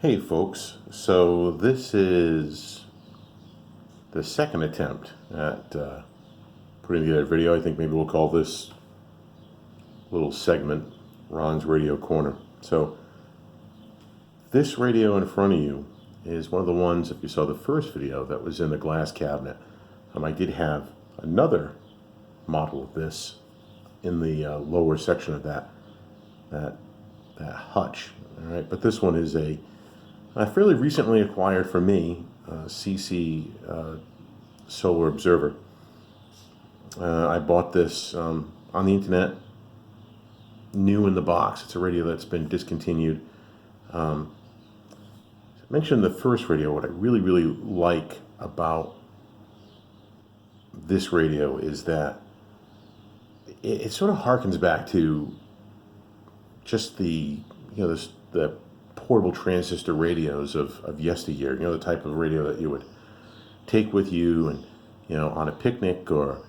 Hey folks, so this is the second attempt at putting together a video. I think maybe we'll call this little segment Ron's Radio Corner. So this radio in front of you is one of the ones, if you saw the first video, that was in the glass cabinet. I did have another model of this in the lower section of that hutch. All right, but this one is a fairly recently acquired for me CC Solar Observer. I bought this on the internet, new in the box. It's a radio that's been discontinued. I mentioned the first radio. What I really like about this radio is that it sort of harkens back to just the portable transistor radios of yesteryear. You know, the type of radio that you would take with you and on a picnic or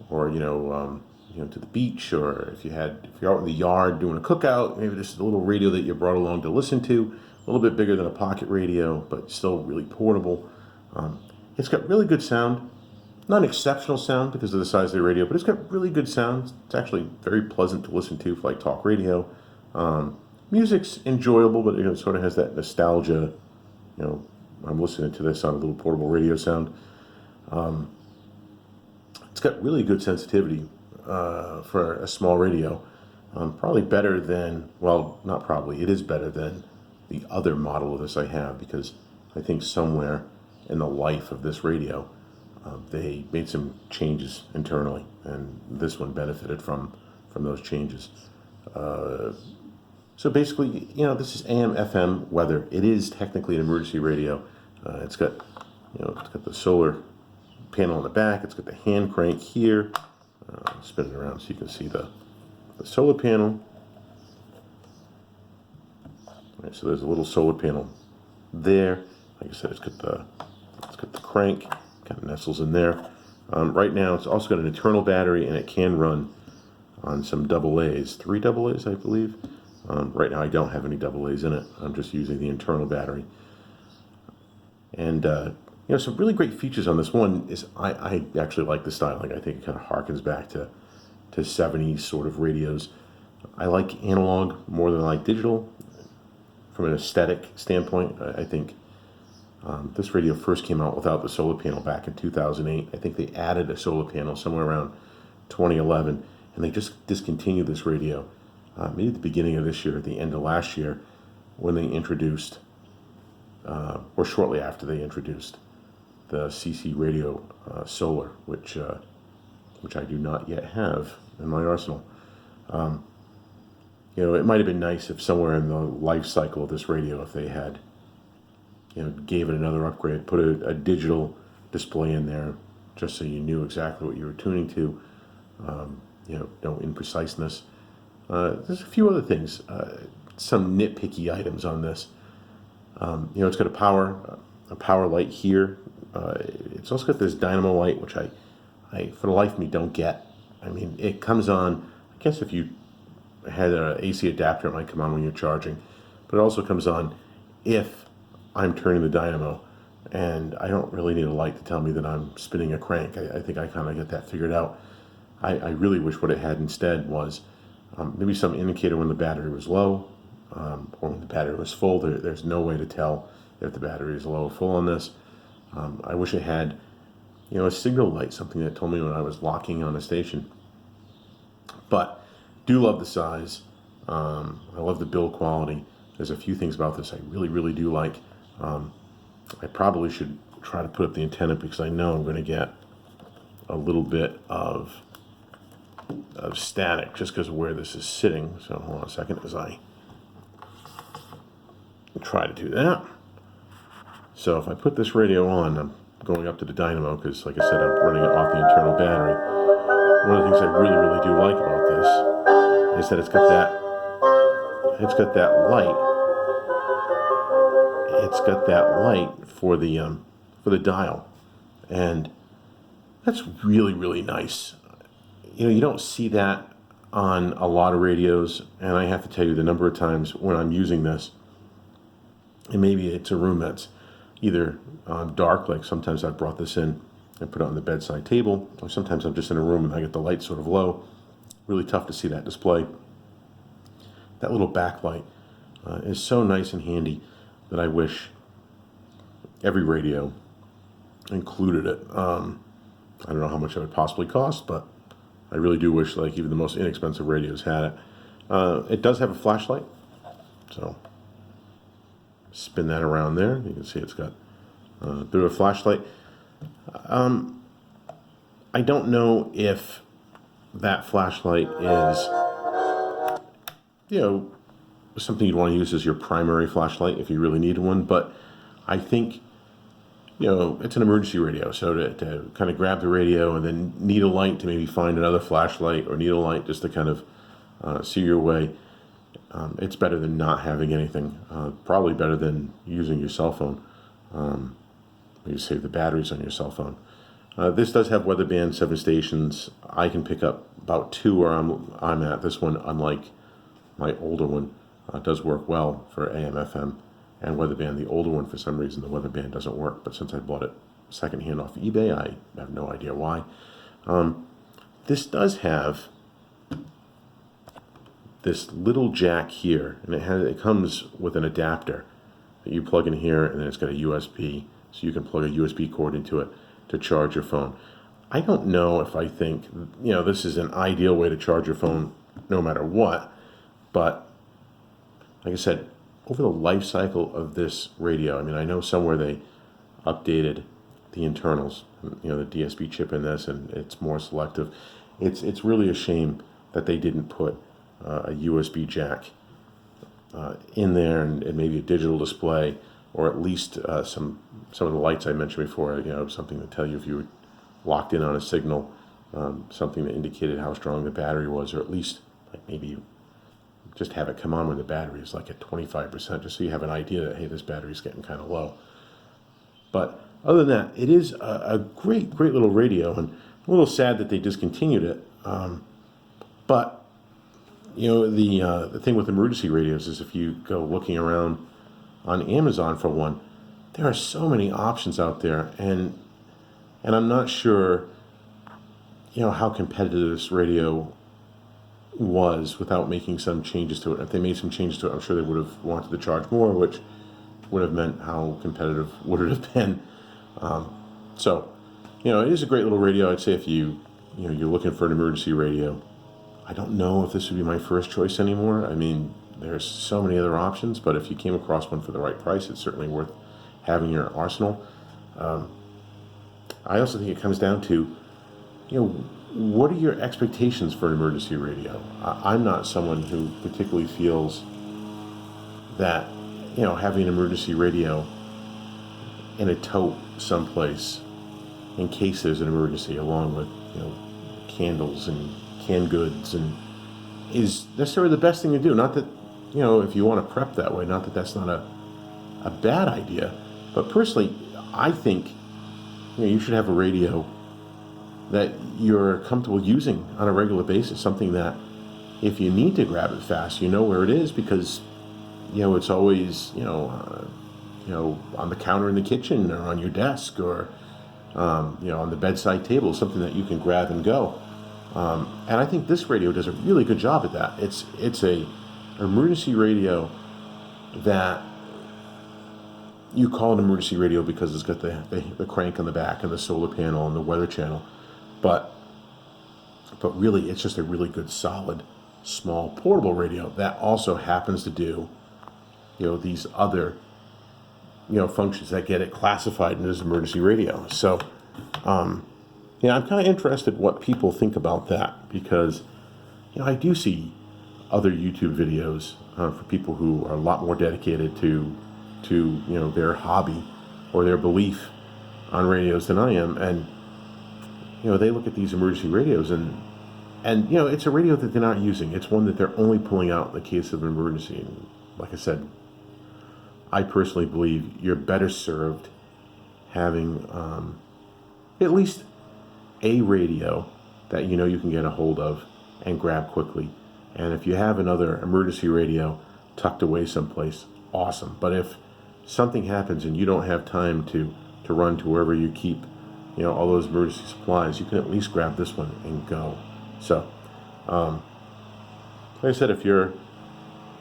to the beach, or if you're out in the yard doing a cookout, maybe this is a little radio that you brought along to listen to. A little bit bigger than a pocket radio, but still really portable. It's got really good sound. Not exceptional sound because of the size of the radio, but it's got really good sound. It's actually very pleasant to listen to for like talk radio. Music's enjoyable, but it sort of has that nostalgia. I'm listening to this on a little portable radio sound. It's got really good sensitivity for a small radio. Probably better than, well, not probably, it is better than the other model of this I have, because I think somewhere in the life of this radio, they made some changes internally, and this one benefited from those changes. So basically, this is AM, FM weather. It is technically an emergency radio. It's got the solar panel on the back. It's got the hand crank here. Spin it around so you can see the solar panel. All right, so there's a little solar panel there. Like I said, it's got the crank. Kind of nestles in there. Right now, it's also got an internal battery, and it can run on some AA's, 3 AA's, I believe. Right now, I don't have any AA's in it. I'm just using the internal battery. And some really great features on this one is I actually like the styling. I think it kind of harkens back to 70s sort of radios. I like analog more than I like digital. From an aesthetic standpoint, I think this radio first came out without the solar panel back in 2008. I think they added a solar panel somewhere around 2011, and they just discontinued this radio maybe at the beginning of this year, at the end of last year, when they introduced, or shortly after they introduced, the CC Radio Solar, which I do not yet have in my arsenal. It might have been nice if somewhere in the life cycle of this radio, if they had gave it another upgrade, put a digital display in there, just so you knew exactly what you were tuning to, no impreciseness. There's a few other things, some nitpicky items on this. It's got a power light here. It's also got this dynamo light, which I for the life of me don't get. I mean, it comes on, I guess if you had an AC adapter, it might come on when you're charging, but it also comes on if I'm turning the dynamo, and I don't really need a light to tell me that I'm spinning a crank. I think I kind of get that figured out. I really wish what it had instead was maybe some indicator when the battery was low, or when the battery was full. There's no way to tell if the battery is low or full on this. I wish it had, a signal light, something that told me when I was locking on a station. But do love the size. I love the build quality. There's a few things about this I really do like. I probably should try to put up the antenna, because I know I'm going to get a little bit of static just because of where this is sitting. So hold on a second as I try to do that. So if I put this radio on, I'm going up to the dynamo because, like I said, I'm running it off the internal battery. One of the things I really do like about this is that it's got that light. It's got that light for the dial, and that's really nice. You don't see that on a lot of radios, and I have to tell you the number of times when I'm using this, And maybe it's a room that's either dark, like sometimes I've brought this in and put it on the bedside table, or sometimes I'm just in a room and I get the light sort of low. Really tough to see that display. That little backlight is so nice and handy that I wish every radio included it. I don't know how much it would possibly cost, but I really do wish like even the most inexpensive radios had it. It does have a flashlight, so spin that around there. You can see it's got a bit of a flashlight. I don't know if that flashlight is, something you'd want to use as your primary flashlight if you really need one, but I think, it's an emergency radio, so to kind of grab the radio and then need a light to maybe find another flashlight, or need a light just to kind of see your way, it's better than not having anything. Probably better than using your cell phone. You save the batteries on your cell phone. This does have weather band, 7 stations. I can pick up about 2 where I'm at. This one, unlike my older one, does work well for AM, FM, and weather band. The older one, for some reason, the weather band doesn't work. But since I bought it secondhand off eBay, I have no idea why. This does have this little jack here, and it comes with an adapter that you plug in here, and then it's got a USB, so you can plug a USB cord into it to charge your phone. I don't know if I think, this is an ideal way to charge your phone no matter what, but like I said, over the life cycle of this radio, I know somewhere they updated the internals, the DSP chip in this, and it's more selective. It's really a shame that they didn't put a USB jack in there, and maybe a digital display, or at least some of the lights I mentioned before, something to tell you if you were locked in on a signal, something that indicated how strong the battery was, or at least like maybe just have it come on when the battery is like at 25%, just so you have an idea that, hey, this battery's getting kind of low. But other than that, it is a great little radio, and a little sad that they discontinued it. But the thing with emergency radios is, if you go looking around on Amazon for one, there are so many options out there, and I'm not sure how competitive this radio was without making some changes to it. If they made some changes to it, I'm sure they would have wanted to charge more, which would have meant how competitive would it have been. So it is a great little radio. I'd say if you're looking for an emergency radio, I don't know if this would be my first choice anymore. There's so many other options, but if you came across one for the right price, it's certainly worth having in your arsenal. I also think it comes down to, what are your expectations for an emergency radio? I'm not someone who particularly feels that, having an emergency radio in a tote someplace in case there's an emergency, along with, candles and canned goods, and is necessarily the best thing to do. Not that, if you want to prep that way, not that that's not a bad idea, but personally, I think, you should have a radio that you're comfortable using on a regular basis, something that if you need to grab it fast, where it is, because, it's always, on the counter in the kitchen, or on your desk, or, on the bedside table, something that you can grab and go. And I think this radio does a really good job at that. It's a emergency radio that you call an emergency radio because it's got the crank on the back and the solar panel and the weather channel, but really it's just a really good, solid, small, portable radio that also happens to do these other functions that get it classified as emergency radio. So I'm kind of interested what people think about that, because I do see other YouTube videos for people who are a lot more dedicated to their hobby or their belief on radios than I am, and they look at these emergency radios, and it's a radio that they're not using. It's one that they're only pulling out in the case of an emergency. And like I said, I personally believe you're better served having at least a radio that you can get a hold of and grab quickly. And if you have another emergency radio tucked away someplace, awesome. But if something happens and you don't have time to run to wherever you keep, all those emergency supplies, you can at least grab this one and go. So, like I said, if you're,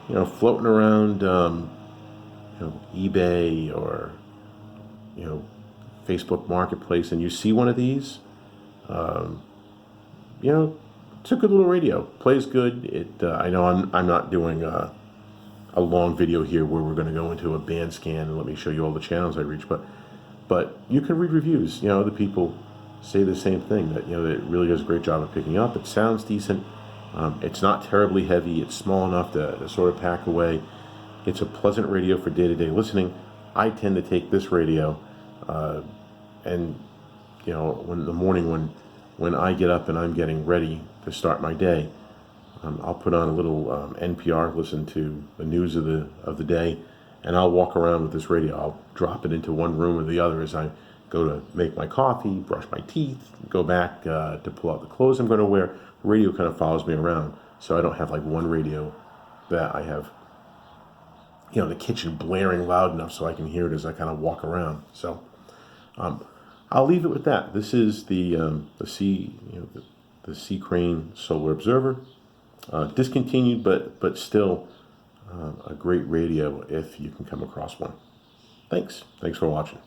floating around, eBay or, Facebook Marketplace, and you see one of these, it's a good little radio. Plays good. I know I'm not doing a long video here where we're going to go into a band scan and let me show you all the channels I reach, but you can read reviews. Other people say the same thing, that that it really does a great job of picking up. It sounds decent. It's not terribly heavy. It's small enough to sort of pack away. It's a pleasant radio for day-to-day listening. I tend to take this radio, and when in the morning when I get up and I'm getting ready to start my day, I'll put on a little NPR, listen to the news of the day, and I'll walk around with this radio. I'll drop it into one room or the other as I go to make my coffee, brush my teeth, go back to pull out the clothes I'm going to wear. The radio kind of follows me around, so I don't have like one radio that I have, the kitchen blaring loud enough so I can hear it as I kind of walk around. So I'll leave it with that. This is the Sea Crane Solar Observer, discontinued, but still a great radio if you can come across one. Thanks for watching.